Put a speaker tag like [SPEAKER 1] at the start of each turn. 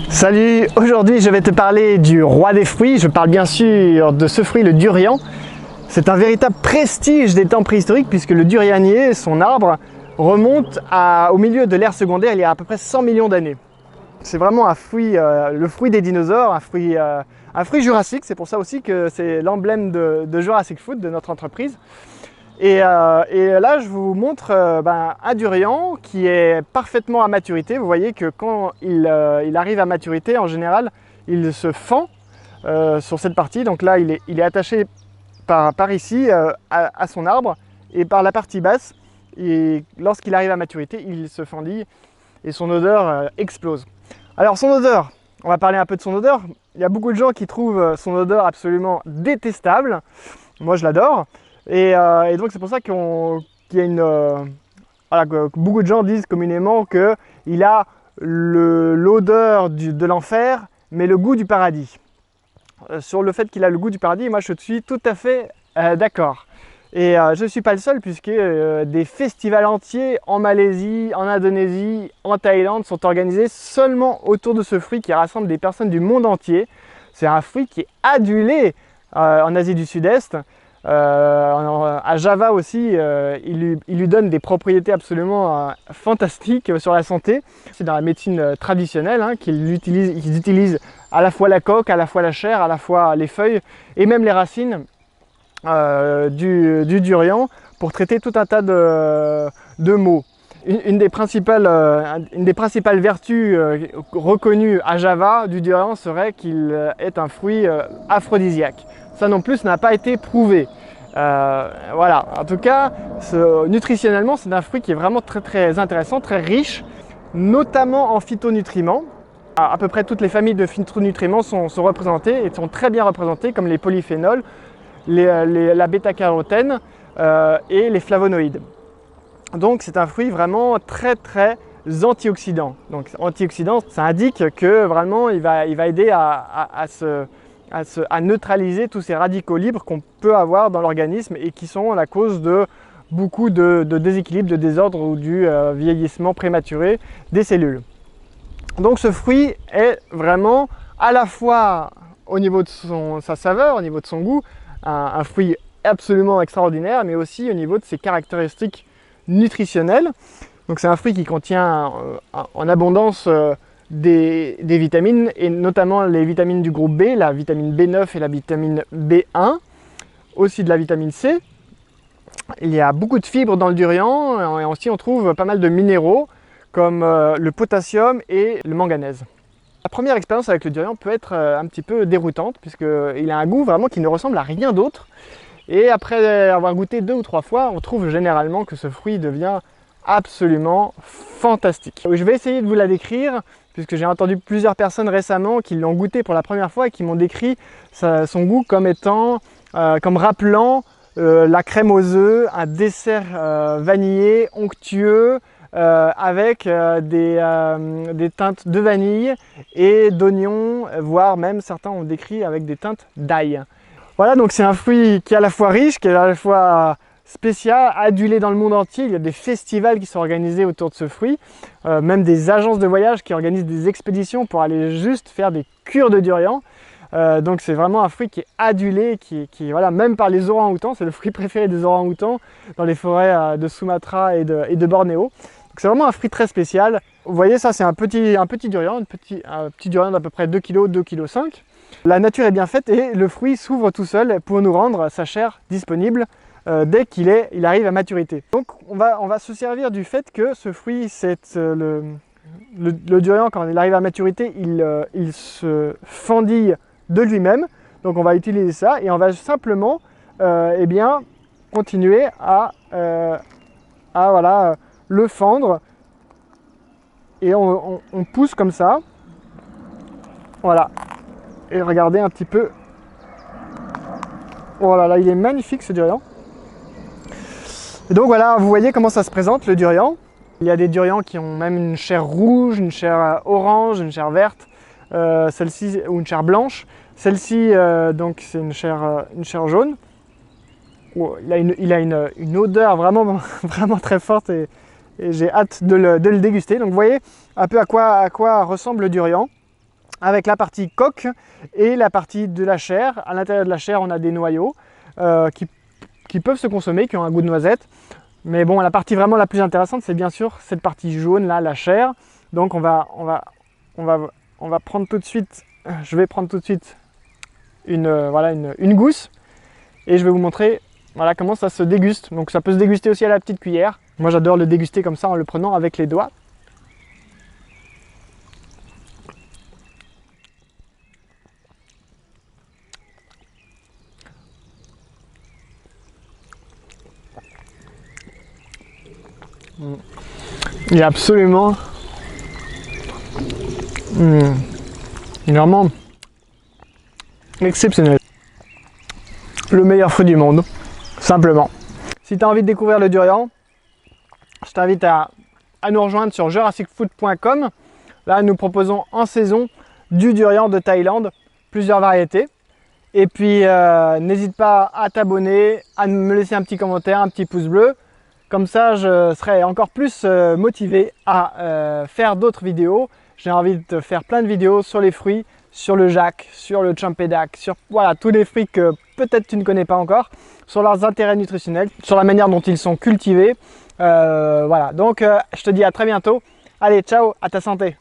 [SPEAKER 1] Salut, aujourd'hui je vais te parler du roi des fruits. Je parle bien sûr de ce fruit, le durian. C'est un véritable prestige des temps préhistoriques puisque le durianier, son arbre, remonte au milieu de l'ère secondaire il y a à peu près 100 millions d'années. C'est vraiment un fruit, le fruit des dinosaures, un fruit jurassique. C'est pour ça aussi que c'est l'emblème de Jurassic Food, de notre entreprise. Et là, je vous montre un durian qui est parfaitement à maturité. Vous voyez que quand il arrive à maturité, en général, il se fend sur cette partie. Donc là, il est attaché par ici à son arbre et par la partie basse. Et lorsqu'il arrive à maturité, il se fendille et son odeur explose. Alors son odeur, on va parler un peu de son odeur. Il y a beaucoup de gens qui trouvent son odeur absolument détestable. Moi, je l'adore. Et donc c'est pour ça qu'il y a que beaucoup de gens disent communément qu'il a l'odeur de l'enfer, mais le goût du paradis. Sur le fait qu'il a le goût du paradis, moi je suis tout à fait d'accord. Et je ne suis pas le seul puisque des festivals entiers en Malaisie, en Indonésie, en Thaïlande sont organisés seulement autour de ce fruit qui rassemble des personnes du monde entier. C'est un fruit qui est adulé en Asie du Sud-Est. À Java aussi, il lui donne des propriétés absolument fantastiques sur la santé. C'est dans la médecine traditionnelle qu'ils utilisent à la fois la coque, à la fois la chair, à la fois les feuilles et même les racines du durian pour traiter tout un tas de maux. Une des principales vertus reconnues à Java du durian serait qu'il est un fruit aphrodisiaque. Ça non plus n'a pas été prouvé. Voilà, en tout cas, nutritionnellement, c'est un fruit qui est vraiment très très intéressant, très riche, notamment en phytonutriments. À peu près toutes les familles de phytonutriments sont représentées et sont très bien représentées, comme les polyphénols, la bêta-carotène et les flavonoïdes. Donc c'est un fruit vraiment très très antioxydant. Donc antioxydant, ça indique que vraiment il va aider à neutraliser tous ces radicaux libres qu'on peut avoir dans l'organisme et qui sont la cause de beaucoup de déséquilibres, de désordre ou du vieillissement prématuré des cellules. Donc ce fruit est vraiment à la fois au niveau de sa saveur, au niveau de son goût, un fruit absolument extraordinaire, mais aussi au niveau de ses caractéristiques nutritionnelles. Donc c'est un fruit qui contient en abondance des vitamines, et notamment les vitamines du groupe B, la vitamine B9 et la vitamine B1, aussi de la vitamine C. Il y a beaucoup de fibres dans le durian et aussi on trouve pas mal de minéraux comme le potassium et le manganèse. La première expérience avec le durian peut être un petit peu déroutante puisqu'il a un goût vraiment qui ne ressemble à rien d'autre. Et après avoir goûté 2 ou 3 fois, on trouve généralement que ce fruit devient absolument fantastique. Je vais essayer de vous la décrire puisque j'ai entendu plusieurs personnes récemment qui l'ont goûté pour la première fois et qui m'ont décrit son goût comme comme rappelant la crème aux œufs, un dessert vanillé, onctueux, avec des teintes de vanille et d'oignon, voire même certains ont décrit avec des teintes d'ail. Voilà, donc c'est un fruit qui est à la fois riche, qui est à la fois spécial, adulé dans le monde entier. Il y a des festivals qui sont organisés autour de ce fruit, même des agences de voyage qui organisent des expéditions pour aller juste faire des cures de durian. Donc c'est vraiment un fruit qui est adulé, voilà, même par les orang-outans. C'est le fruit préféré des orang-outans dans les forêts de Sumatra et de Bornéo. Donc c'est vraiment un fruit très spécial. Vous voyez, ça c'est un petit durian, un petit durian d'à peu près 2 kg, 2,5 kg. La nature est bien faite et le fruit s'ouvre tout seul pour nous rendre sa chair disponible dès qu'il arrive à maturité. Donc on va se servir du fait que ce fruit, le durian, quand il arrive à maturité, il se fendille de lui-même. Donc on va utiliser ça et on va simplement continuer à le fendre et on pousse comme ça. Voilà. Et regardez un petit peu. Voilà, là il est magnifique ce durian. Et donc voilà, vous voyez comment ça se présente le durian. Il y a des durians qui ont même une chair rouge, une chair orange, une chair verte, celle-ci ou une chair blanche. Celle-ci donc c'est une chair jaune. Il a une odeur vraiment vraiment très forte et j'ai hâte de le déguster. Donc vous voyez un peu à quoi ressemble le durian. avec la partie coque et la partie de la chair. À l'intérieur de la chair, on a des noyaux qui peuvent se consommer, qui ont un goût de noisette. Mais bon, la partie vraiment la plus intéressante, c'est bien sûr cette partie jaune là, la chair. Donc on va prendre tout de suite, je vais prendre tout de suite une gousse et je vais vous montrer voilà, comment ça se déguste. Donc ça peut se déguster aussi à la petite cuillère. Moi j'adore le déguster comme ça en le prenant avec les doigts. Il est absolument vraiment exceptionnel. Le meilleur fruit du monde, simplement. Si tu as envie de découvrir le durian, je t'invite à nous rejoindre sur jurassicfood.com. Là, nous proposons en saison du durian de Thaïlande, plusieurs variétés. Et puis, n'hésite pas à t'abonner, à me laisser un petit commentaire, un petit pouce bleu. Comme ça, je serai encore plus motivé à faire d'autres vidéos. J'ai envie de faire plein de vidéos sur les fruits, sur le jack, sur le champedak, sur voilà, tous les fruits que peut-être tu ne connais pas encore, sur leurs intérêts nutritionnels, sur la manière dont ils sont cultivés. Voilà, donc je te dis à très bientôt. Allez, ciao, à ta santé.